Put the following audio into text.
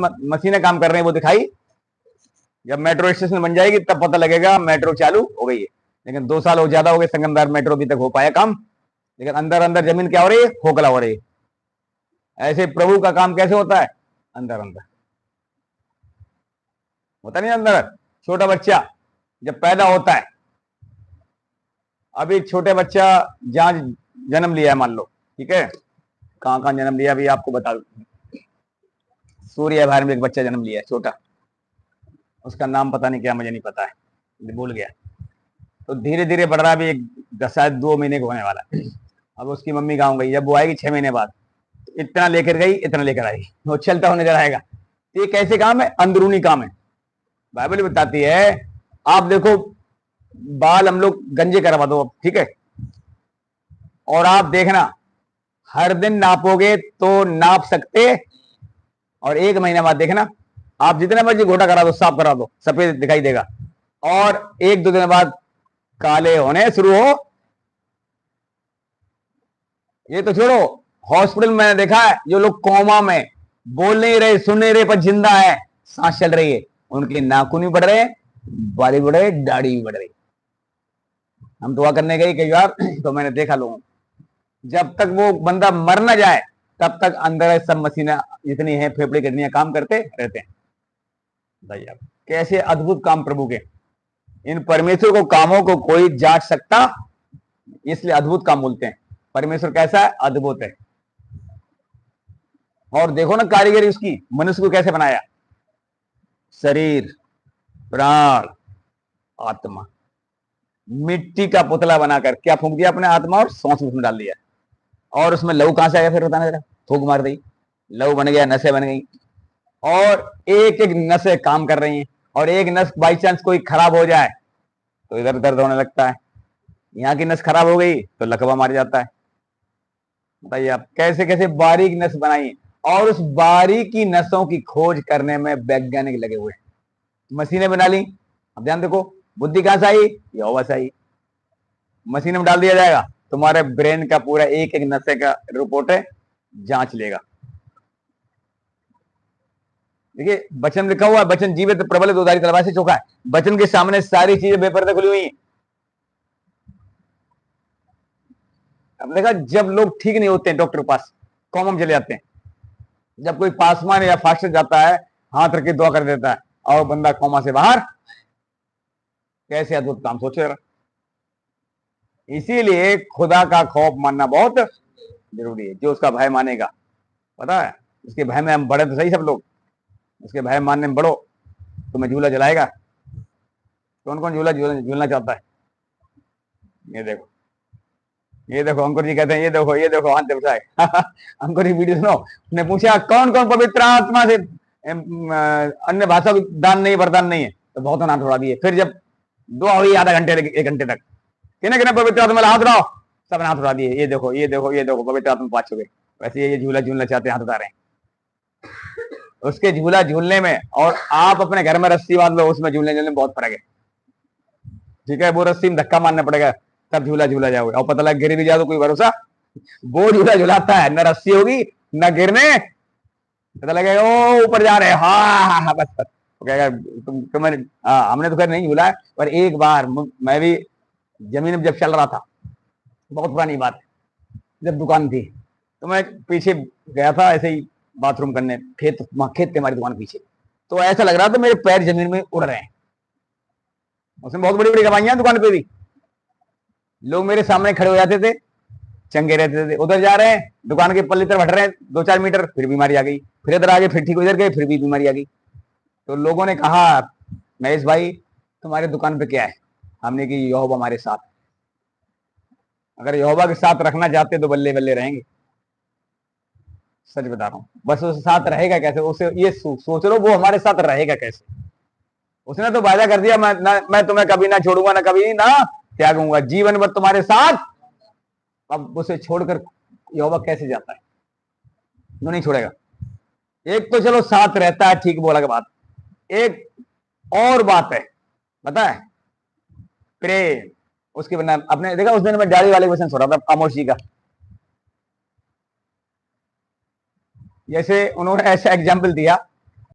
मशीनें काम कर रही हैं वो दिखाई। जब मेट्रो स्टेशन बन जाएगी तब पता लगेगा मेट्रो चालू हो गई है। लेकिन 2 साल हो ज्यादा हो गए संगमदार मेट्रो अभी तक हो पाया काम, लेकिन अंदर अंदर जमीन क्या हो रही है, खोखला हो रही है। ऐसे प्रभु का काम कैसे होता है, अंदर अंदर होता नहीं। अंदर छोटा बच्चा जब पैदा होता है, अभी छोटे बच्चा जहां जन्म लिया है मान लो, ठीक है, कहां कहां जन्म लिया अभी आपको बता दूं। सूर्य भार में एक बच्चा जन्म लिया है छोटा, उसका नाम पता नहीं क्या, मुझे नहीं पता है, भूल गया। तो धीरे धीरे बढ़ रहा, भी एक शायद 2 महीने का होने वाला। अब उसकी मम्मी गाँव गई, जब वो आएगी 6 महीने बाद, इतना लेकर गई इतना लेकर आई, वो चलता होने नजर आएगा। ये कैसे काम है, अंदरूनी काम है। बाइबल बताती है, आप देखो बाल हम लोग गंजे करवा दो, ठीक है, और आप देखना हर दिन नापोगे तो नाप सकते, और 1 महीने बाद देखना आप जितने मर्जी घोटा करा दो, साफ करा दो, सफेद दिखाई देगा, और 1-2 दिन बाद काले होने शुरू हो। ये तो छोड़ो, हॉस्पिटल में मैंने देखा है जो लोग कोमा में, बोल नहीं रहे, सुन नहीं रहे, पर जिंदा है, सांस चल रही है, उनके नाखून भी बढ़ रहे, बाल भी बढ़ रहे, दाढ़ी भी बढ़ रही। हम दुआ करने गए कई बार, तो मैंने देखा लोगों, जब तक वो बंदा मर ना जाए तब तक अंदर सब मशीनें जितनी है, फेफड़े किडनियां काम करते रहते हैं। बताइए आप कैसे अद्भुत काम प्रभु के। इन परमेश्वर को कामों को कोई जांच सकता, इसलिए अद्भुत काम बोलते हैं। परमेश्वर कैसा है, अद्भुत है। और देखो ना कारीगरी उसकी, मनुष्य को कैसे बनाया, शरीर, प्राण, आत्मा, मिट्टी का पुतला बनाकर क्या फूंक दिया अपने आत्मा, और सांस उसमें डाल दिया, और उसमें लहू कहां से आया फिर बताना जरा, फूंक मार दी, लहू बन गया, नसें बन गई, और एक एक नसें काम कर रही हैं, और एक नस बाई चांस कोई खराब हो जाए तो इधर दर्द होने लगता है, यहाँ की नस खराब हो गई तो लकवा मार जाता है। बताइए आप कैसे कैसे बारीक नस बनाई, और उस बारीकी नसों की खोज करने में वैज्ञानिक लगे हुए, मशीनें बना ली। अब ध्यान देखो, बुद्धि कहां से आई, यहोवा से आई। मशीन में डाल दिया जाएगा, तुम्हारे ब्रेन का पूरा एक एक नशे का रिपोर्ट है, जांच लेगा। देखिए वचन लिखा हुआ है, वचन जीवित प्रबल दोधारी तलवार से चोखा है। वचन के सामने सारी चीजें बेपर्दा खुली हुई हैं। अब देखा, जब लोग ठीक नहीं होते हैं डॉक्टर के पास, कॉमा में चले जाते हैं, जब कोई पासवान या फास्टर जाता है, हाथ रख के दुआ कर देता है, और बंदा कॉमा से बाहर, कैसे अद्भुत काम, सोचो जरा। इसीलिए खुदा का खौफ मानना बहुत जरूरी है। जो उसका भय मानेगा, पता है, उसके भय में हम बढ़े तो सही सब लोग, उसके भय मानने में बढ़ो, तुम्हें झूला जलाएगा। कौन कौन झूला झूलना चाहता है, ये देखो, ये देखो, अंकुर जी कहते हैं, ये देखो हाथ उठाए। अंकुर जी वीडियो सुनो, उसने पूछा कौन कौन पवित्र आत्मा से अन्य भाषा दान नहीं, वरदान नहीं है, तो बहुत हाथ उड़ा दिए। फिर जब दुआ हुई आधा घंटे 1 घंटे तक, किन्हें पवित्र आत्मा हाथ उठाओ, सब हाथ उठा दिए, ये देखो ये देखो ये देखो, पवित्र आत्मा 5 हो गए। वैसे ये झूला झूलना चाहते हैं, हाथ उठा रहे हैं। उसके झूला झूलने में और आप अपने घर में रस्सी बांध लो, उसमें झूलने में बहुत फर्क है, ठीक है। वो रस्सी में धक्का मारना पड़ेगा तब झूला झूला जाओगे, और पता लगा गिर भी जाओ तो कोई भरोसा। वो झूला झूलाता है, न रस्सी होगी न गिरने, पता लगेगा ओ ऊपर जा रहे हैं, हाँ बस बस कहेगा तुम्हें, हमने तो खैर नहीं झूला है, पर एक बार मैं भी जमीन में जब चल रहा था, बहुत पुरानी बात है, जब दुकान थी, तो मैं पीछे गया था ऐसे ही बाथरूम करने, खेत थे हमारी दुकान पीछे, तो ऐसा लग रहा था मेरे पैर जमीन में उड़ रहे हैं। उसमें बहुत बड़ी बड़ी कमाइयां दुकान पे भी, लोग मेरे सामने खड़े हो जाते थे, चंगे रहते थे, उधर जा रहे हैं दुकान के पल्ली तरफ हट रहे हैं 2-4 मीटर, फिर बीमारी आ गई, फिर इधर आगे, फिर ठीक इधर गए, फिर भी बीमारी आ गई। तो लोगों ने कहा महेश भाई तुम्हारे दुकान पे क्या है, हमने कि यहोवा हमारे साथ। अगर यहोवा के साथ रखना चाहते तो बल्ले बल्ले रहेंगे, सच बता रहा हूं। बस उसके साथ रहेगा कैसे, उसे ये सोच लो वो हमारे साथ रहेगा कैसे। उसने तो वादा कर दिया, मैं तुम्हें कभी ना छोड़ूंगा, ना कभी ना त्यागूंगा, जीवन भर तुम्हारे साथ। अब उसे छोड़कर यहोवा कैसे जाता है, वो नहीं छोड़ेगा। एक तो चलो साथ रहता है, ठीक बोला के बात, एक और बात है, पता है, प्रेम। उसके बिना, अपने देखा उस दिन मैं डाली वाले क्वेश्चन सुन रहा था आमोश जी का, जैसे उन्होंने ऐसा एग्जाम्पल दिया